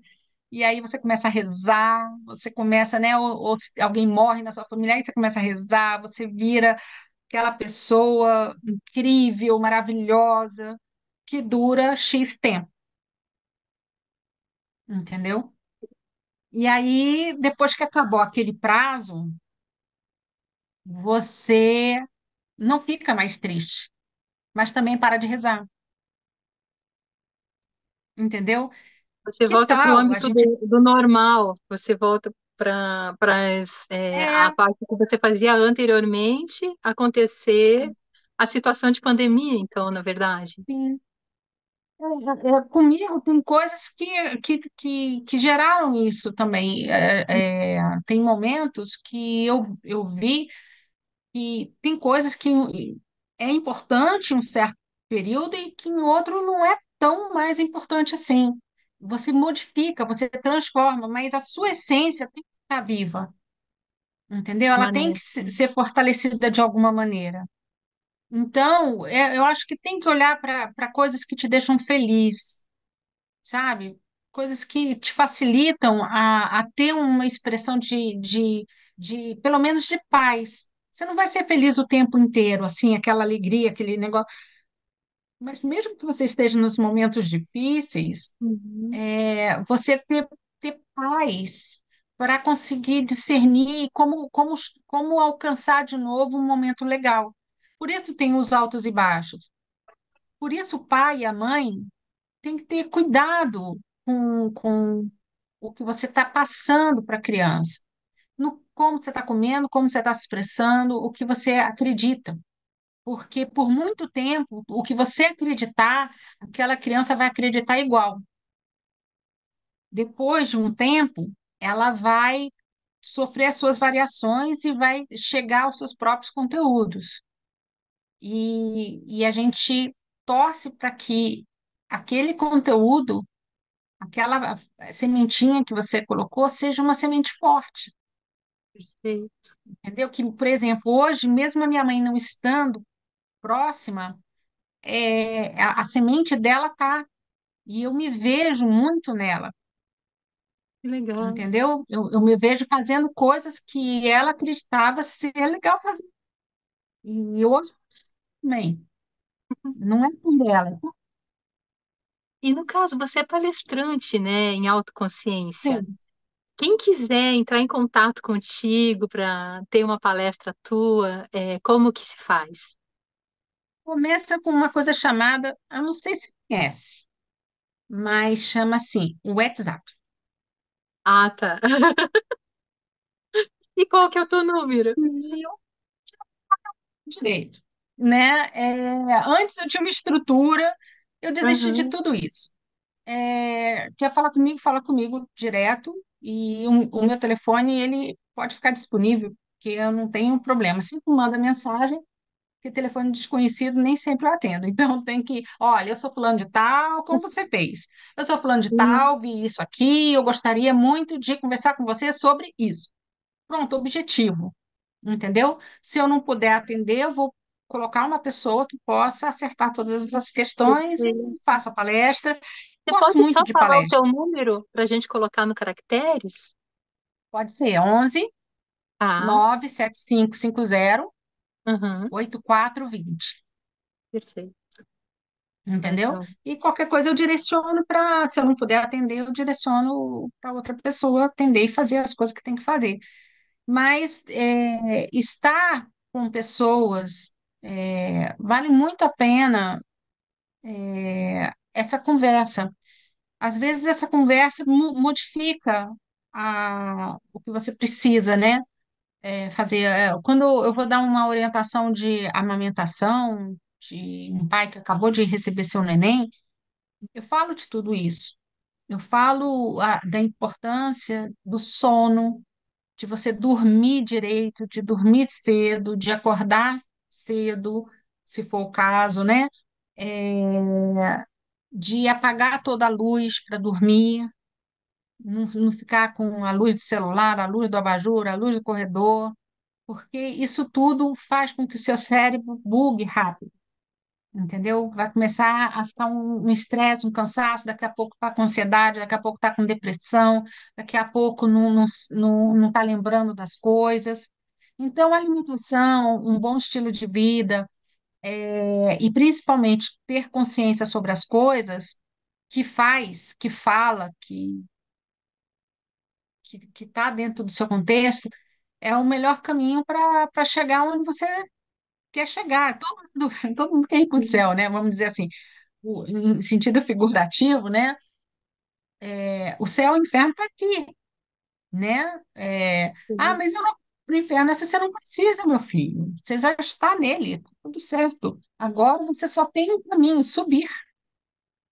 e aí você começa a rezar, você começa, né? Ou se alguém morre na sua família, aí você começa a rezar, você vira aquela pessoa incrível, maravilhosa, que dura X tempo, entendeu? E aí, depois que acabou aquele prazo, você não fica mais triste, mas também para de rezar, entendeu? Você Que volta para o tal a âmbito gente. do normal, você volta para a É, parte que você fazia anteriormente acontecer a situação de pandemia, então, na verdade. sim, comigo tem coisas que geraram isso também. Tem momentos que eu vi. E tem coisas que é importante em um certo período e que em outro não é tão mais importante assim. Você modifica, você transforma, mas a sua essência tem que estar viva, entendeu? Ela tem que Permanece. ser fortalecida de alguma maneira. Então, eu acho que tem que olhar para coisas que te deixam feliz, sabe? Coisas que te facilitam a ter uma expressão pelo menos, de paz. Você não vai ser feliz o tempo inteiro, assim, aquela alegria, aquele negócio. Mas mesmo que você esteja nos momentos difíceis, Uhum. você ter paz para conseguir discernir como alcançar de novo um momento legal. Por isso tem os altos e baixos. Por isso o pai e a mãe têm que ter cuidado com o que você está passando para a criança. No, como você está comendo, como você está se expressando, o que você acredita. Porque por muito tempo, o que você acreditar, aquela criança vai acreditar igual. Depois de um tempo, ela vai sofrer as suas variações e vai chegar aos seus próprios conteúdos. E a gente torce para que aquele conteúdo, aquela sementinha que você colocou, seja uma semente forte, Perfeito. entendeu? Que, por exemplo, hoje, mesmo a minha mãe não estando próxima, a semente dela tá, e eu me vejo muito nela, Que legal. entendeu? Eu me vejo fazendo coisas que ela acreditava ser legal fazer. E hoje também. Não é por ela, é por... E no caso, você é palestrante, né, em autoconsciência. Sim. Quem quiser entrar em contato contigo para ter uma palestra tua, como que se faz? Começa com uma coisa chamada, eu não sei se conhece, mas chama assim, o WhatsApp. Ah, tá. E qual que é o teu número? E eu direito, né? Antes eu tinha uma estrutura, eu desisti de Aham, tudo isso. Quer falar comigo, fala comigo direto, e o meu telefone, ele pode ficar disponível, porque eu não tenho problema. Sempre manda mensagem, porque telefone desconhecido nem sempre eu atendo. Então tem que, olha, eu sou fulano de tal, como você fez? Eu sou fulano de sim, tal, vi isso aqui, eu gostaria muito de conversar com você sobre isso. Pronto, objetivo, entendeu? Se eu não puder atender, eu vou colocar uma pessoa que possa acertar todas essas questões e perfeito. faço a palestra. Você Gosto pode só muito de falar o teu palestra. número para a gente colocar no caracteres? Pode ser 11 Ah, 97550 aham, 8420. perfeito. Entendeu? Legal. E qualquer coisa eu direciono para, se eu não puder atender, eu direciono para outra pessoa atender e fazer as coisas que tem que fazer. Mas estar com pessoas vale muito a pena essa conversa. Às vezes essa conversa modifica o que você precisa, né? Fazer. Quando eu vou dar uma orientação de amamentação, de um pai que acabou de receber seu neném, eu falo de tudo isso. Eu falo da importância do sono, de você dormir direito, de dormir cedo, de acordar cedo, se for o caso, né? De apagar toda a luz para dormir, não ficar com a luz do celular, a luz do abajur, a luz do corredor, porque isso tudo faz com que o seu cérebro bugue rápido. Entendeu? Vai começar a ficar um estresse, um cansaço, daqui a pouco está com ansiedade, daqui a pouco está com depressão, daqui a pouco não está lembrando das coisas. Então, a alimentação, um bom estilo de vida, e principalmente ter consciência sobre as coisas que faz, que fala, que está dentro do seu contexto, é o melhor caminho para chegar onde você quer chegar. Todo mundo quer ir para o Sim, céu, né? Vamos dizer assim em sentido figurativo, né? O céu e o inferno está aqui, né? sim. Mas eu não para o inferno, se você não precisa, meu filho. Você já está nele, tá tudo certo. Agora você só tem um caminho, subir.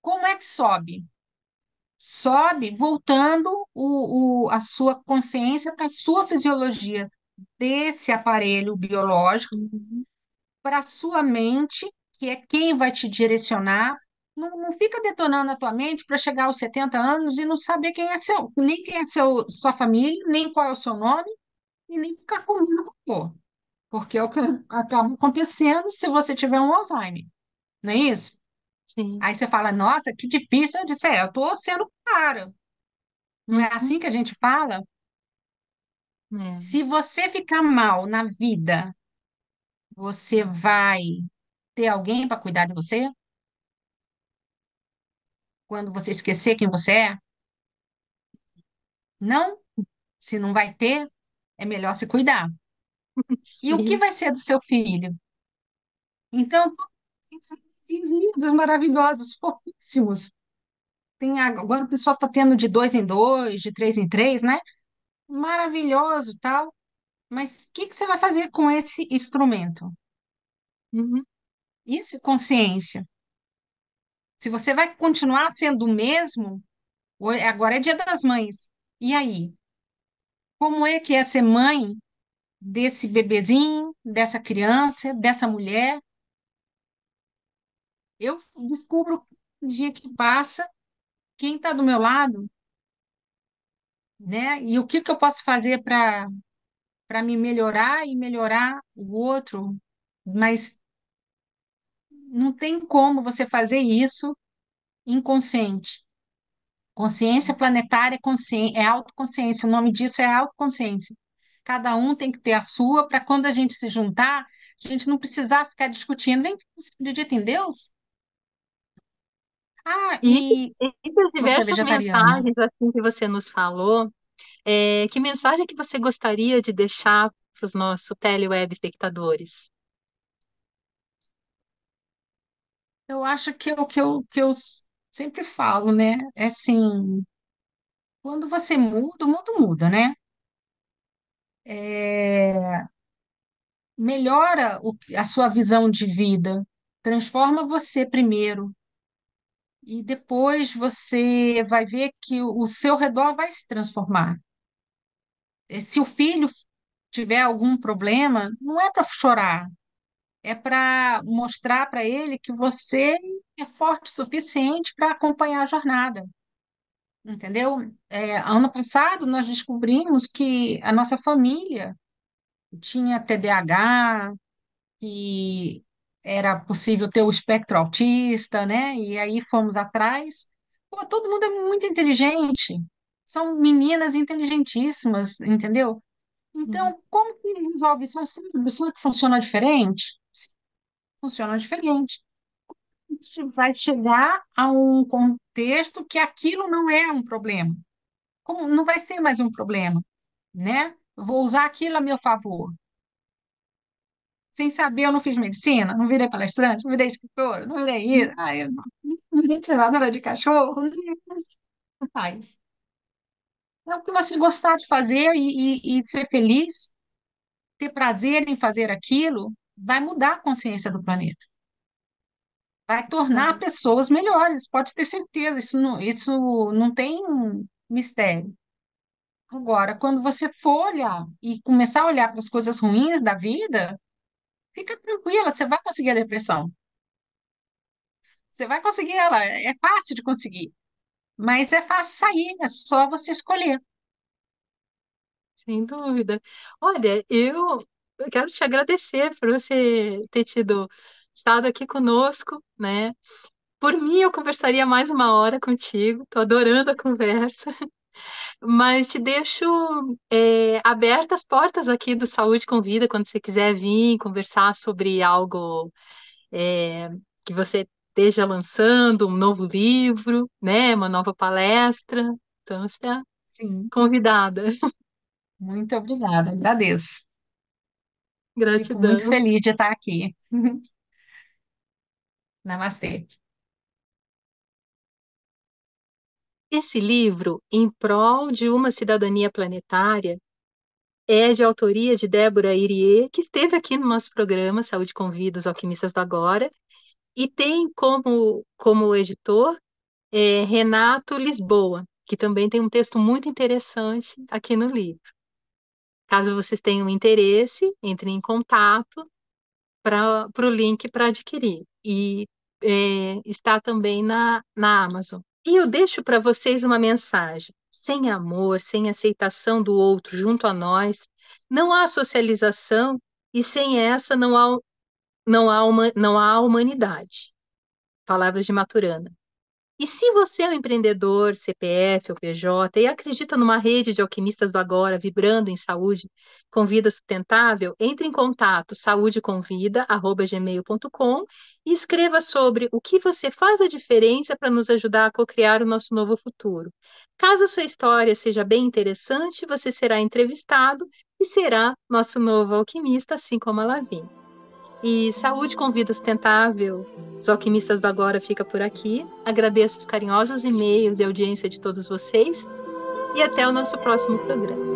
Como é que sobe? Sobe voltando a sua consciência para a sua fisiologia desse aparelho biológico Uhum, para a sua mente, que é quem vai te direcionar. Não fica detonando a tua mente para chegar aos 70 anos e não saber quem é seu, nem quem é sua família, nem qual é o seu nome, e nem ficar comendo cocô. Porque é o que acaba acontecendo se você tiver um Alzheimer, não é isso? sim. Aí você fala, nossa, que difícil. Eu disse, eu estou sendo clara. Não é Uhum, assim que a gente fala? é, Se você ficar mal na vida, você vai ter alguém para cuidar de você? Quando você esquecer quem você é? Não? Se não vai ter, é melhor se cuidar. E o que Sim. vai ser do seu filho? Então, esses livros maravilhosos, fofíssimos. Agora o pessoal está tendo de dois em dois, de três em três, né? Maravilhoso, tal. Mas o que que você vai fazer com esse instrumento? Uhum. Isso é consciência. Se você vai continuar sendo o mesmo, agora é Dia das Mães. E aí? Como é que é ser mãe desse bebezinho, dessa criança, dessa mulher? Eu descubro o dia que passa, quem está do meu lado, né? E o que que eu posso fazer para me melhorar e melhorar o outro? Mas não tem como você fazer isso inconsciente. Consciência planetária é autoconsciência, o nome disso é autoconsciência. Cada um tem que ter a sua, para quando a gente se juntar, a gente não precisar ficar discutindo. Vem, você acredita em Deus? Ah, E e entre as você é diversas vegetariana? mensagens assim que você nos falou, que mensagem que você gostaria de deixar para os nossos teleweb espectadores? Eu acho que é o que eu sempre falo, né? É assim, quando você muda, o mundo muda, né? É, melhora a sua visão de vida, transforma você primeiro, e depois você vai ver que o seu redor vai se transformar. Se o filho tiver algum problema, não é para chorar, é para mostrar para ele que você é forte o suficiente para acompanhar a jornada, entendeu? Ano passado, nós descobrimos que a nossa família tinha TDAH, que era possível ter o espectro autista, né? E aí fomos atrás. Pô, todo mundo é muito inteligente. São meninas inteligentíssimas, entendeu? Uhum. Então, como que resolve isso? Só que funciona diferente? Funciona diferente. A gente vai chegar a um contexto que aquilo não é um problema. Como não vai ser mais um problema, né? Eu vou usar aquilo a meu favor. Sem saber, eu não fiz medicina, não virei palestrante, não virei escritora, não virei isso. Ah, eu não virei treinadora de cachorro, não sei o que você faz. É o que você gostar de fazer e ser feliz, ter prazer em fazer aquilo, vai mudar a consciência do planeta. Vai tornar Uhum. pessoas melhores, pode ter certeza, isso não tem mistério. Agora, quando você for olhar e começar a olhar para as coisas ruins da vida, fica tranquila, você vai conseguir a depressão. Você vai conseguir ela, é fácil de conseguir, mas é fácil sair, é só você escolher. Sem dúvida. Olha, eu quero te agradecer por você ter estado aqui conosco, né? Por mim, eu conversaria mais uma hora contigo, tô adorando a conversa, mas te deixo abertas as portas aqui do Saúde Convida, quando você quiser vir conversar sobre algo é, que você esteja lançando, um novo livro, né? Uma nova palestra. Então, você está Sim, convidada. muito obrigada, agradeço. Fico muito Gratidão. feliz de estar aqui. Namastê. Esse livro, Em Prol de uma Cidadania Planetária, é de autoria de Débora Irie, que esteve aqui no nosso programa Saúde Convida os Alquimistas do Agora, e tem como editor Renato Lisboa, que também tem um texto muito interessante aqui no livro. Caso vocês tenham interesse, entrem em contato para o link para adquirir. E está também na Amazon. E eu deixo para vocês uma mensagem. Sem amor, sem aceitação do outro junto a nós, não há socialização e sem essa não há humanidade. Palavras de Maturana. E se você é um empreendedor, CPF ou PJ e acredita numa rede de alquimistas do agora vibrando em saúde com vida sustentável, entre em contato saudeconvida@gmail.com e escreva sobre o que você faz a diferença para nos ajudar a cocriar o nosso novo futuro. Caso a sua história seja bem interessante, você será entrevistado e será nosso novo alquimista, assim como a Lavínia. E Saúde com Vida Sustentável, os Alquimistas do Agora fica por aqui. Agradeço os carinhosos e-mails e audiência de todos vocês e até o nosso próximo programa.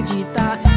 acreditar.